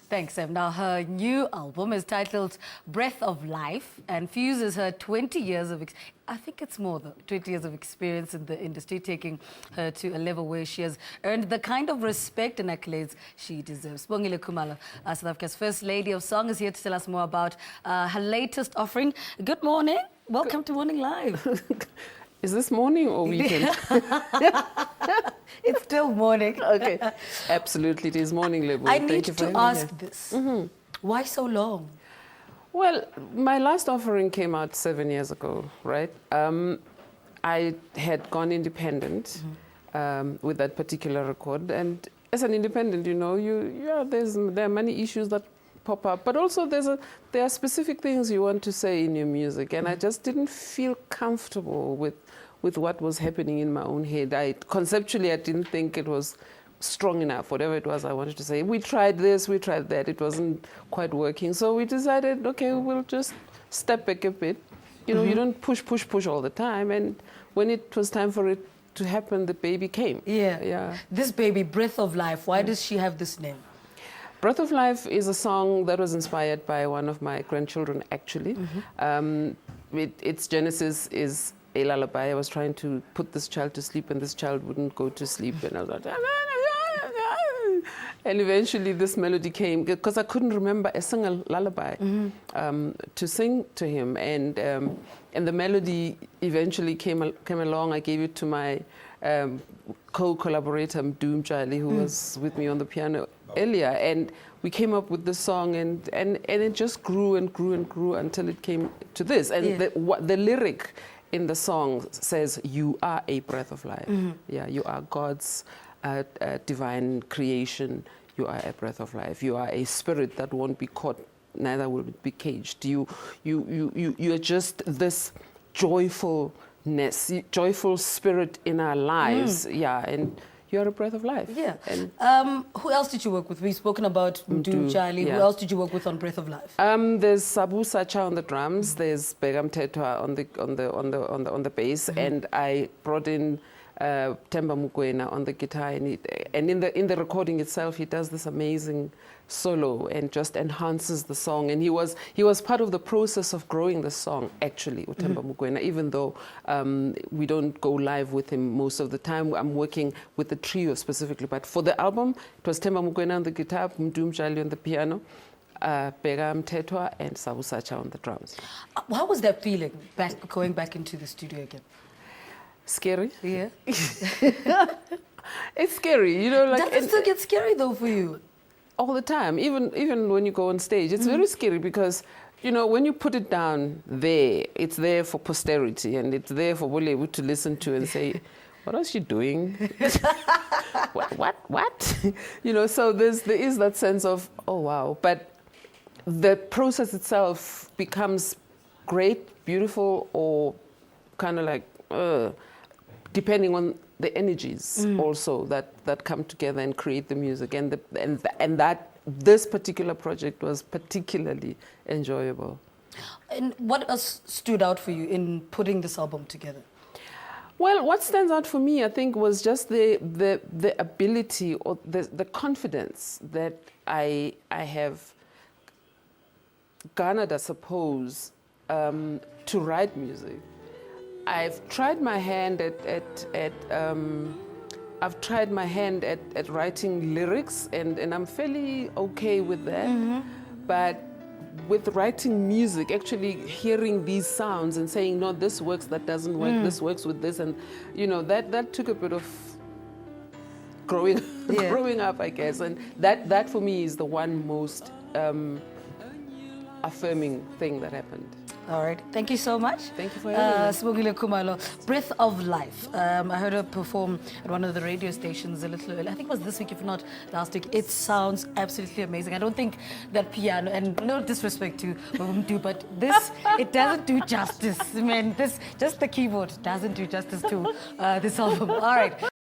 Thanks, Sam. Now, her new album is titled Breath of Life and fuses her 20 years of, I think it's more than 20 years of experience in the industry, taking her to a level where she has earned the kind of respect and accolades she deserves. Sibongile Khumalo, South Africa's First Lady of Song, is here to tell us more about her latest offering. Good morning. Welcome to Morning Live. Is this morning or weekend? It's still morning. Okay, absolutely, it is morning, Lebo. I need to ask this. Why so long? Well, my last offering came out 7 years ago, right? I had gone independent with that particular record, and as an independent, you know, there are many issues that pop up, but also there are specific things you want to say in your music, and I just didn't feel comfortable with what was happening in my own head. Conceptually, I didn't think it was strong enough, whatever it was I wanted to say. We tried this, we tried that, it wasn't quite working. So we decided, okay, we'll just step back a bit. You know, you don't push all the time. And when it was time for it to happen, the baby came. Yeah. This baby, Breath of Life, why does she have this name? Breath of Life is a song that was inspired by one of my grandchildren, actually. Its genesis is a lullaby. I was trying to put this child to sleep, and this child wouldn't go to sleep. And I was like, and eventually this melody came, because I couldn't remember a single lullaby to sing to him. And the melody eventually came along. I gave it to my co-collaborator, Sibongile, who was with me on the piano earlier, and we came up with this song, and it just grew and grew and grew until it came to this. And the lyric in the song says, "You are a breath of life." Yeah, you are God's divine creation. You are a breath of life. You are a spirit that won't be caught, neither will it be caged. You are just this joyfulness, joyful spirit in our lives. Yeah, and you're a breath of life. Yeah. And who else did you work with? We've spoken about Sibongile. Yeah. Who else did you work with on Breath of Life? There's Sabu Sacha on the drums. There's Begam Tetwa on the bass, and I brought in Themba Mokoena on the guitar, and in the recording itself, he does this amazing solo and just enhances the song. And he was part of the process of growing the song, actually, Themba Mokoena. Even though we don't go live with him most of the time, I'm working with the trio specifically. But for the album, it was Themba Mokoena on the guitar, Sibongile on the piano, Begam Tetwa, and Sabu Sacha on the drums. How was that feeling, going back into the studio again? Scary. Yeah. It's scary, you know. Does it still get scary though for you? All the time, even when you go on stage, it's very scary because, you know, when you put it down there, it's there for posterity, and it's there for Bolebu to listen to and say, "What was she doing? What?" You know. So there is that sense of, oh wow, but the process itself becomes great, beautiful, or kind of like. Depending on the energies also that come together and create the music, and that this particular project was particularly enjoyable. And what else stood out for you in putting this album together? Well, what stands out for me, I think, was just the ability or the confidence that I have garnered, I suppose, to write music. I've tried my hand at writing lyrics, and I'm fairly okay with that. But with writing music, actually hearing these sounds and saying, no, this works, that doesn't work, this works with this, and you know, that took a bit of growing up, I guess. And that for me is the one most affirming thing that happened. All right. Thank you so much. Thank you for having me. Sibongile Khumalo, Breath of Life. I heard her perform at one of the radio stations a little early. I think it was this week, if not last week. It sounds absolutely amazing. I don't think that piano, and no disrespect to Mumdu, but this, it doesn't do justice. Man, just the keyboard doesn't do justice to this album. All right.